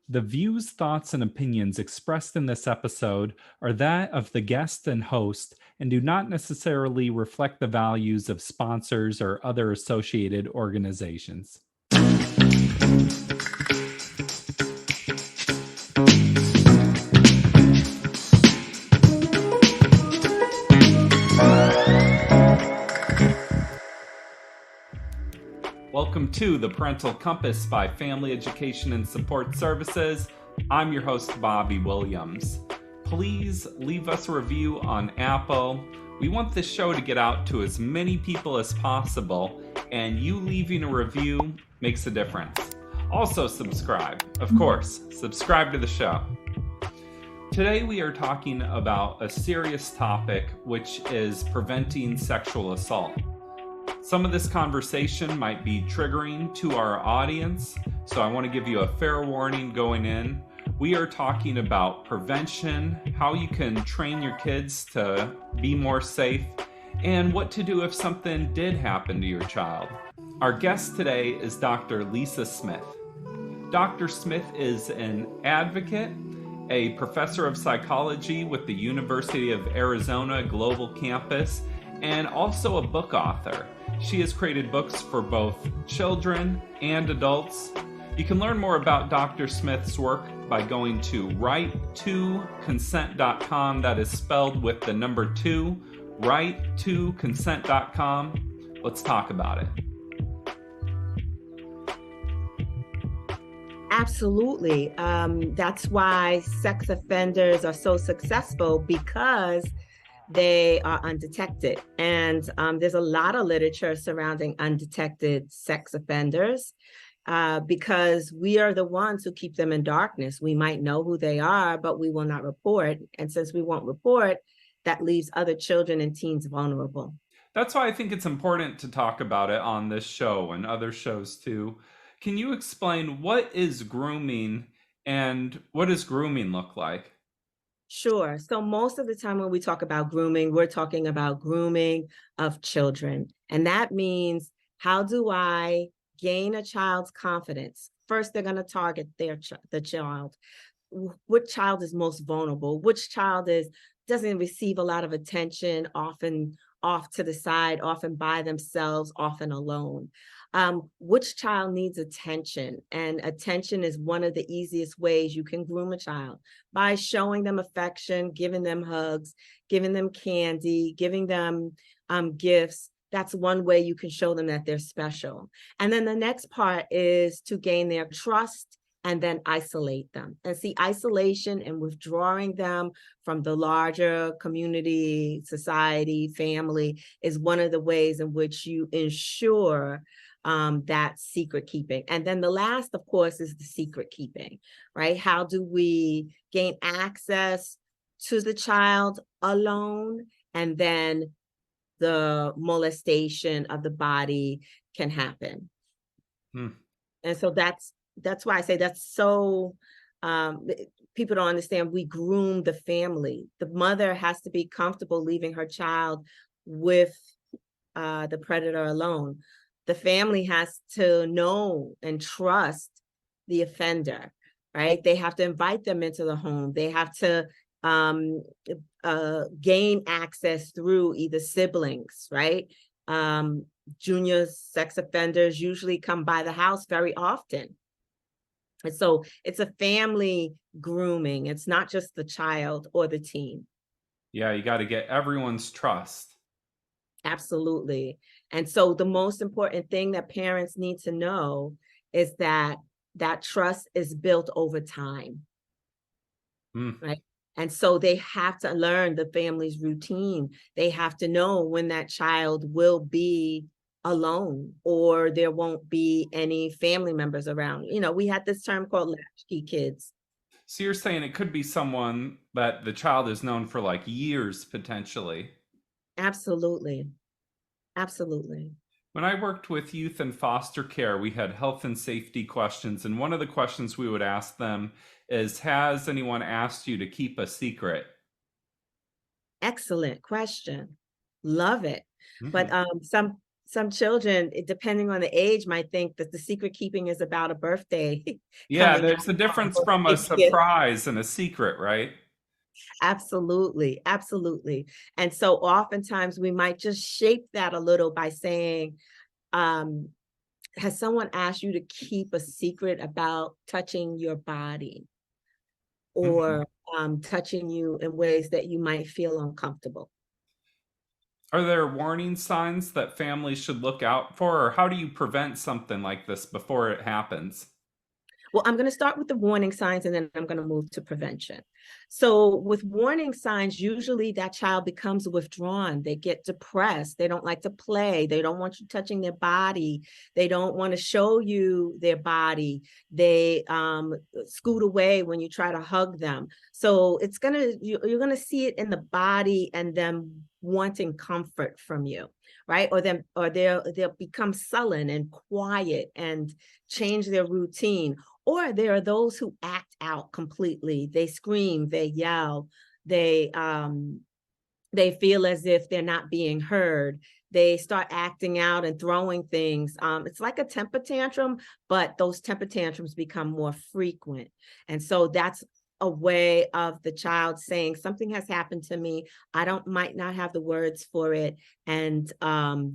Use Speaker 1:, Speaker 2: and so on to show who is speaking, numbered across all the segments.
Speaker 1: The views, thoughts, and opinions expressed in this episode are that of the guest and host and do not necessarily reflect the values of sponsors or other associated organizations. Welcome to the Parental Compass by Family Education and Support Services. I'm your host, Bobby Williams. Please leave us a review on Apple. We want this show to get out to as many people as possible, and you leaving a review makes a difference. Also, subscribe. Of course, subscribe to the show. Today we are talking about a serious topic, which is preventing sexual assault. Some of this conversation might be triggering to our audience, so I want to give you a fair warning going in. We are talking about prevention, how you can train your kids to be more safe, and what to do if something did happen to your child. Our guest today is Dr. Lisa Smith. Dr. Smith is an advocate, a professor of psychology with the University of Arizona Global Campus, and also a book author. She has created books for both children and adults. You can learn more about Dr. Smith's work by going to right2consent.com. That is spelled with the number 2, right2consent.com. Let's talk about it.
Speaker 2: Absolutely. That's why sex offenders are so successful, because they are undetected. And there's a lot of literature surrounding undetected sex offenders because we are the ones who keep them in darkness. We might know who they are, but we will not report. And since we won't report, that leaves other children and teens vulnerable.
Speaker 1: That's why I think it's important to talk about it on this show and other shows too. Can you explain what is grooming and what does grooming look like?
Speaker 2: Sure. So most of the time when we talk about grooming, we're talking about grooming of children. And that means, how do I gain a child's confidence? First, they're going to target the child. What child is most vulnerable? Which child doesn't receive a lot of attention, often off to the side, often by themselves, often alone? Which child needs attention? And attention is one of the easiest ways you can groom a child, by showing them affection, giving them hugs, giving them candy, giving them gifts. That's one way you can show them that they're special. And then the next part is to gain their trust and then isolate them. And see, isolation and withdrawing them from the larger community, society, family is one of the ways in which you ensure that secret keeping. And then the last, of course, is the secret keeping, right? How do we gain access to the child alone? And then the molestation of the body can happen. And so that's why I say that's so, people don't understand. We groom the family. The mother has to be comfortable leaving her child with the predator alone. The family has to know and trust the offender, right? They have to invite them into the home. They have to gain access through either siblings, right? Junior sex offenders usually come by the house very often. And so it's a family grooming. It's not just the child or the teen.
Speaker 1: Yeah, you got to get everyone's trust.
Speaker 2: Absolutely. And so the most important thing that parents need to know is that trust is built over time, right? And so they have to learn the family's routine. They have to know when that child will be alone or there won't be any family members around. You know, we had this term called latchkey kids.
Speaker 1: So you're saying it could be someone that the child is known for like years potentially.
Speaker 2: Absolutely. Absolutely.
Speaker 1: When I worked with youth in foster care, we had health and safety questions. And one of the questions we would ask them is, has anyone asked you to keep a secret?
Speaker 2: Excellent question. Love it. But some children, depending on the age, might think that the secret keeping is about a birthday
Speaker 1: Yeah,
Speaker 2: coming up
Speaker 1: there's a difference
Speaker 2: or a
Speaker 1: from a
Speaker 2: big gift.
Speaker 1: surprise and a secret, right?
Speaker 2: Absolutely, absolutely. And so oftentimes we might just shape that a little by saying, um, has someone asked you to keep a secret about touching your body
Speaker 1: Mhm.
Speaker 2: or touching you in ways that you might feel uncomfortable?
Speaker 1: Are there warning signs that families should look out for, or how do you prevent something like this before it happens?
Speaker 2: Well, I'm going to start with the warning signs and then I'm going to move to prevention. So, with warning signs, usually that child becomes withdrawn. They get depressed. They don't like to play. They don't want you touching their body. They don't want to show you their body. They scoot away when you try to hug them. So, you're going to see it in the body and them wanting comfort from you, right? They'll become sullen and quiet and change their routine. Or there are those who act out completely. They scream, they yell, they feel as if they're not being heard. They start acting out and throwing things. It's like a temper tantrum, but those temper tantrums become more frequent. And so that's a way of the child saying something has happened to me. I don't might not have the words for it, and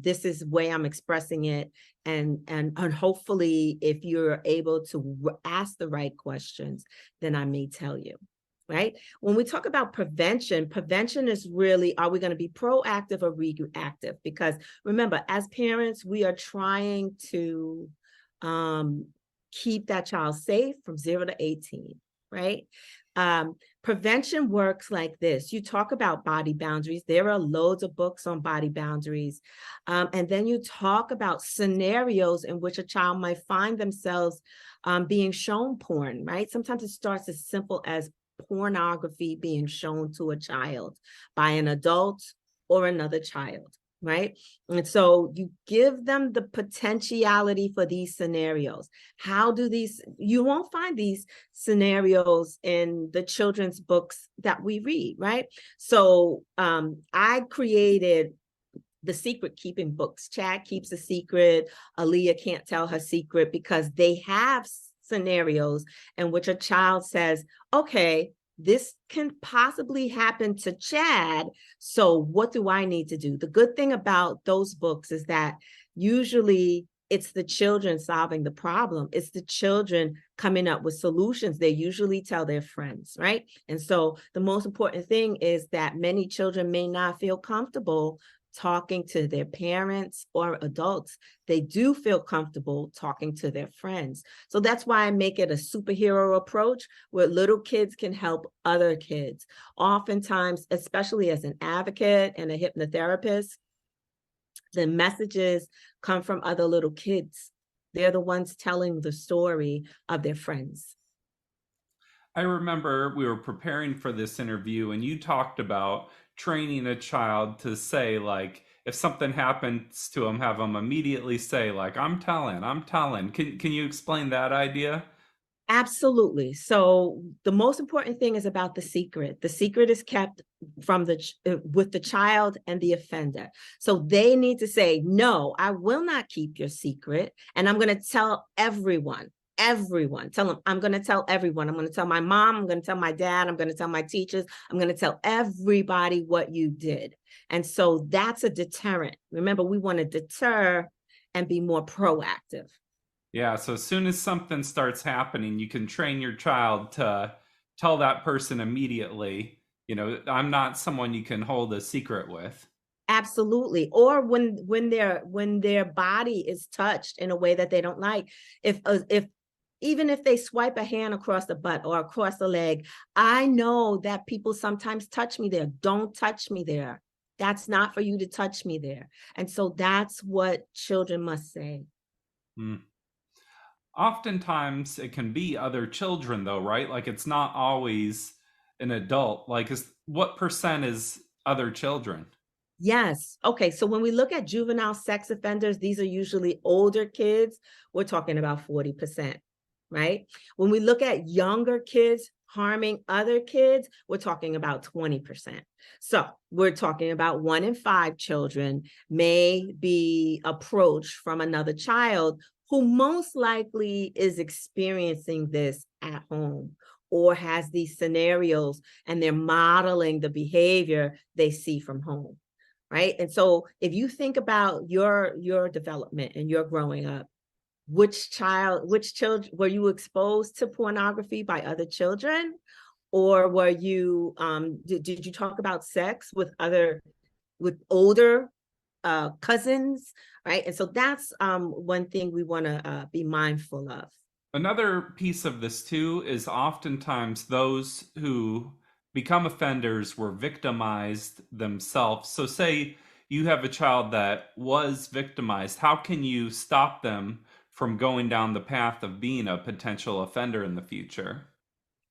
Speaker 2: this is the way I'm expressing it. And hopefully, if you're able to ask the right questions, then I may tell you. Right? When we talk about prevention, prevention is really, are we going to be proactive or reactive? Because remember, as parents, we are trying to um, keep that child safe from 0 to 18, right? Prevention works like this. You talk about body boundaries. There are loads of books on body boundaries. And then you talk about scenarios in which a child might find themselves being shown porn, right? Sometimes it starts as simple as pornography being shown to a child by an adult or another child, right? And so you give them the potentiality for these scenarios. You won't find these scenarios in the children's books that we read, right? So I created the secret keeping books. Chad keeps a secret. Aaliyah can't tell her secret, because they have scenarios in which a child says, okay, this can possibly happen to Chad. So what do I need to do? The good thing about those books is that usually it's the children solving the problem. It's the children coming up with solutions. They usually tell their friends, right? And so the most important thing is that many children may not feel comfortable talking to their parents or adults. They do feel comfortable talking to their friends. So that's why I make it a superhero approach where little kids can help other kids. Oftentimes, especially as an advocate and a hypnotherapist, the messages come from other little kids. They're the ones telling the story of their friends.
Speaker 1: I remember we were preparing for this interview and you talked about training a child to say, like, if something happens to them, have them immediately say, like, I'm telling, I'm telling. Can you explain that idea?
Speaker 2: Absolutely. So the most important thing is about the secret. The secret is kept from with the child and the offender. So they need to say, no, I will not keep your secret. And I'm going to tell everyone. Everyone. Tell them, I'm going to tell everyone. I'm going to tell my mom. I'm going to tell my dad. I'm going to tell my teachers. I'm going to tell everybody what you did. And so that's a deterrent. Remember, we want to deter and be more proactive.
Speaker 1: Yeah, so as soon as something starts happening, you can train your child to tell that person immediately, I'm not someone you can hold a secret with.
Speaker 2: Absolutely. Or when their body is touched in a way that they don't like, if even if they swipe a hand across the butt or across the leg, I know that people sometimes touch me there. Don't touch me there. That's not for you to touch me there. And so that's what children must say.
Speaker 1: Mm. Oftentimes it can be other children though, right? Like it's not always an adult. Like what percent is other children?
Speaker 2: Yes. Okay. So when we look at juvenile sex offenders, these are usually older kids. We're talking about 40%, right? When we look at younger kids, harming other kids, we're talking about 20%. So we're talking about 1 in 5 children may be approached from another child who most likely is experiencing this at home or has these scenarios and they're modeling the behavior they see from home, right? And so if you think about your development and your growing up, which children were you exposed to pornography by other children? Or were you, did you talk about sex with older cousins, right? And so that's one thing we want to be mindful of.
Speaker 1: Another piece of this too is oftentimes those who become offenders were victimized themselves. So say you have a child that was victimized, how can you stop them from going down the path of being a potential offender in the future?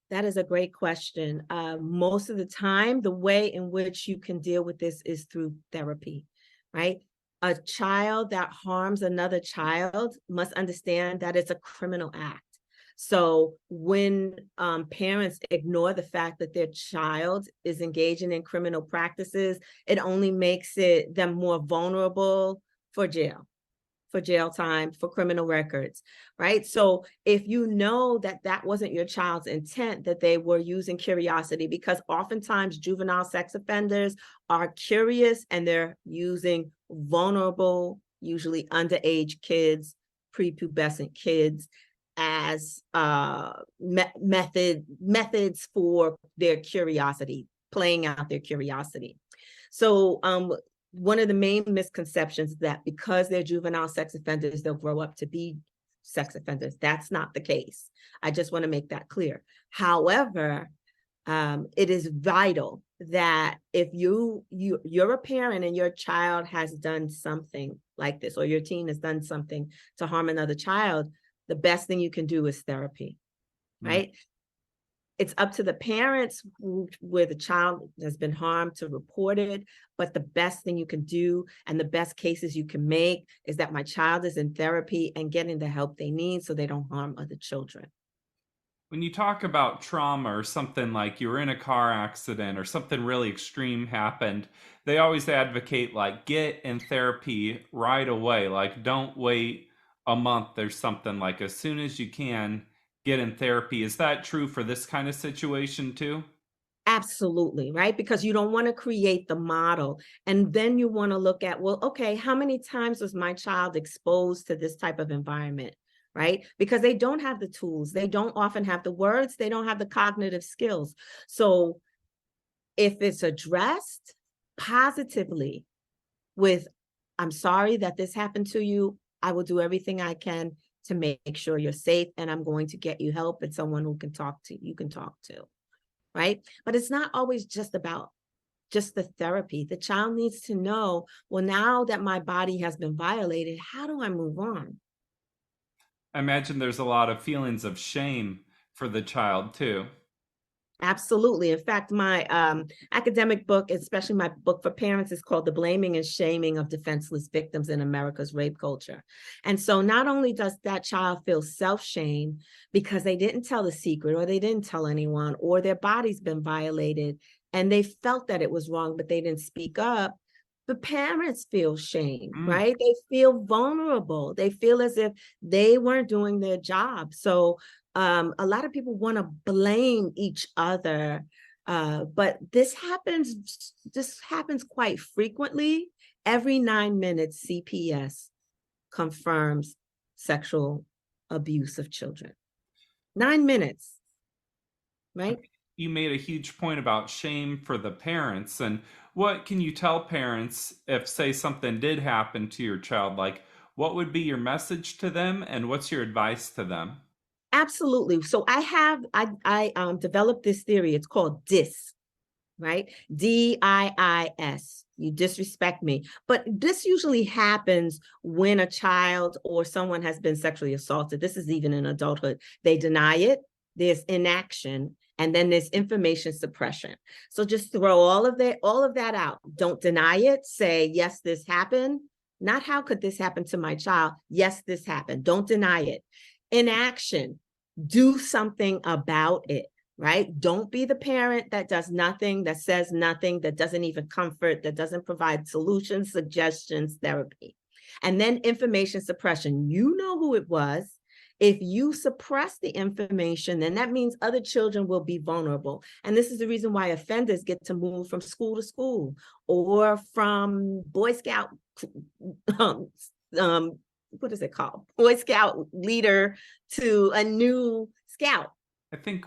Speaker 2: That is a great question. Most of the time, the way in which you can deal with this is through therapy, right? A child that harms another child must understand that it's a criminal act. So when parents ignore the fact that their child is engaging in criminal practices, it only makes them more vulnerable for jail time, for criminal records, right? So if you know that that wasn't your child's intent, that they were using curiosity, because oftentimes juvenile sex offenders are curious and they're using vulnerable, usually underage kids, prepubescent kids as methods for their curiosity, playing out their curiosity. So one of the main misconceptions is that because they're juvenile sex offenders, they'll grow up to be sex offenders. That's not the case. I just want to make that clear. However, it is vital that if you're a parent and your child has done something like this, or your teen has done something to harm another child, the best thing you can do is therapy, right? It's up to the parents where the child has been harmed to report it. But the best thing you can do and the best cases you can make is that my child is in therapy and getting the help they need so they don't harm other children.
Speaker 1: When you talk about trauma or something like you were in a car accident or something really extreme happened, they always advocate like get in therapy right away. Like don't wait a month or something, like as soon as you can get in therapy. Is that true for this kind of situation too?
Speaker 2: Absolutely, right? Because you don't want to create the model. And then you want to look at, well, okay, how many times was my child exposed to this type of environment, right? Because they don't have the tools. They don't often have the words. They don't have the cognitive skills. So if it's addressed positively with, I'm sorry that this happened to you. I will do everything I can to make sure you're safe, and I'm going to get you help and someone who you can talk to. Right? But it's not always just about just the therapy. The child needs to know, well, now that my body has been violated, how do I move on?
Speaker 1: I imagine there's a lot of feelings of shame for the child too.
Speaker 2: Absolutely. In fact, my academic book, especially my book for parents, is called The Blaming and Shaming of Defenseless Victims in America's Rape Culture. And so not only does that child feel self-shame because they didn't tell the secret or they didn't tell anyone or their body's been violated and they felt that it was wrong, but they didn't speak up, the parents feel shame, right? They feel vulnerable. They feel as if they weren't doing their job. So a lot of people want to blame each other, but this happens quite frequently. Every 9 minutes, CPS confirms sexual abuse of children. 9 minutes, right?
Speaker 1: You made a huge point about shame for the parents. And what can you tell parents if, say, something did happen to your child? Like, what would be your message to them, and what's your advice to them?
Speaker 2: Absolutely. So I developed this theory. It's called DIS, right? DIIS. You disrespect me. But this usually happens when a child or someone has been sexually assaulted. This is even in adulthood. They deny it, there's inaction, and then there's information suppression. So just throw all of that out. Don't deny it. Say, yes, this happened. Not how could this happen to my child? Yes, this happened. Don't deny it. Inaction, do something about it, right? Don't be the parent that does nothing, that says nothing, that doesn't even comfort, that doesn't provide solutions, suggestions, therapy. And then information suppression. You know who it was. If you suppress the information, then that means other children will be vulnerable. And this is the reason why offenders get to move from school to school, or from Boy Scout, what is it called? Boy Scout leader to a new scout.
Speaker 1: I think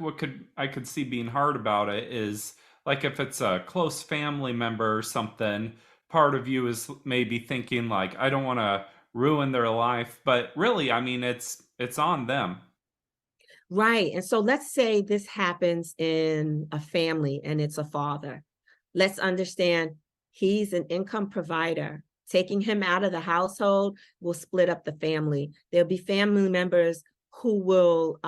Speaker 1: I could see being hard about it is, like, if it's a close family member or something, part of you is maybe thinking like, I don't want to ruin their life, but really, I mean, it's on them.
Speaker 2: Right. And so let's say this happens in a family and it's a father. Let's understand he's an income provider. Taking him out of the household will split up the family. There'll be family members who will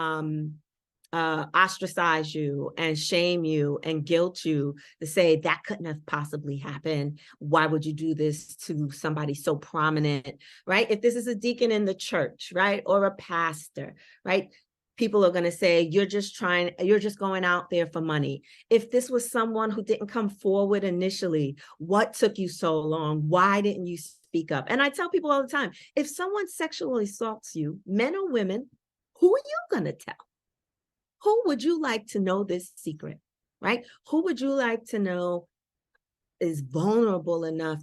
Speaker 2: ostracize you and shame you and guilt you to say that couldn't have possibly happened. Why would you do this to somebody so prominent, right? If this is a deacon in the church, right, or a pastor, right, people are going to say, you're just going out there for money. If this was someone who didn't come forward initially, what took you so long? Why didn't you speak up? And I tell people all the time, if someone sexually assaults you, men or women, who are you going to tell? Who would you like to know this secret, right? Who would you like to know is vulnerable enough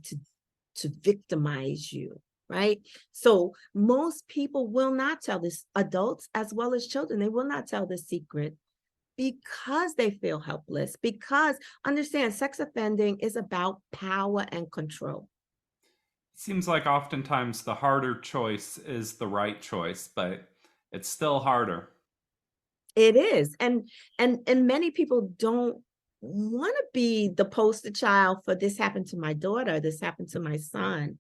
Speaker 2: to victimize you, right? So most people will not tell this, adults as well as children, they will not tell the secret because they feel helpless, because understand sex offending is about power and control.
Speaker 1: It seems like oftentimes the harder choice is the right choice, but it's still harder.
Speaker 2: It is. And many people don't want to be the poster child for this happened to my daughter, this happened to my son,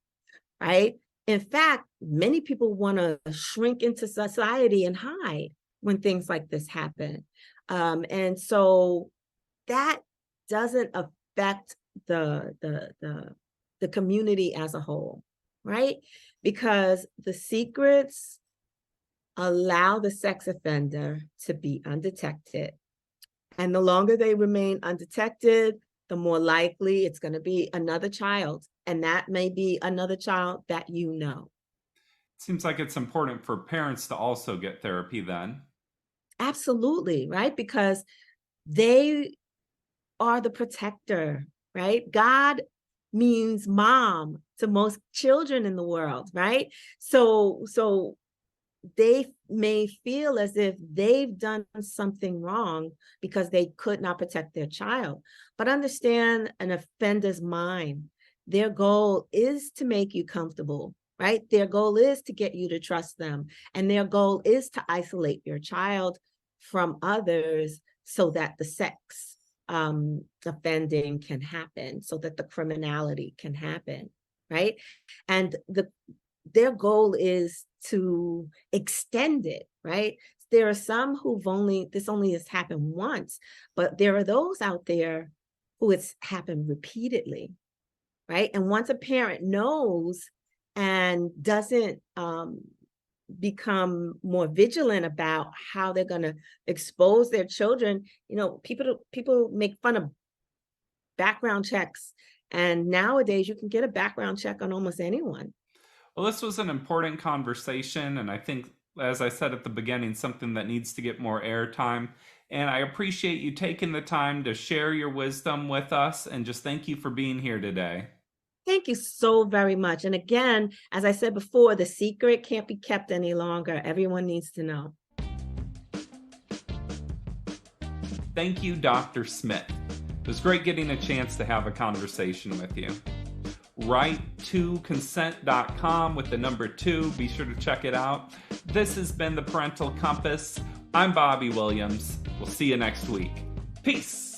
Speaker 2: right? In fact, many people want to shrink into society and hide when things like this happen. And so that doesn't affect the community as a whole, right? Because the secrets allow the sex offender to be undetected. And the longer they remain undetected, the more likely it's going to be another child. And that may be another child that you know.
Speaker 1: Seems like it's important for parents to also get therapy then.
Speaker 2: Absolutely, right? Because they are the protector, right? God means mom to most children in the world, right? So they may feel as if they've done something wrong because they could not protect their child. But understand an offender's mind. Their goal is to make you comfortable, right? Their goal is to get you to trust them. And their goal is to isolate your child from others so that the sex offending can happen, so that the criminality can happen, right? And their goal is to extend it, right? There are some this only has happened once, but there are those out there who it's happened repeatedly, right? And once a parent knows and doesn't become more vigilant about how they're going to expose their children, people make fun of background checks. And nowadays you can get a background check on almost anyone.
Speaker 1: Well, this was an important conversation, and I think, as I said at the beginning, something that needs to get more airtime. And I appreciate you taking the time to share your wisdom with us, and just thank you for being here today.
Speaker 2: Thank you so very much. And again, as I said before, the secret can't be kept any longer. Everyone needs to know.
Speaker 1: Thank you, Dr. Smith. It was great getting a chance to have a conversation with you. Right2consent.com with the number 2. Be sure to check it out. This has been the Parental Compass. I'm Bobby Williams. We'll see you next week. Peace.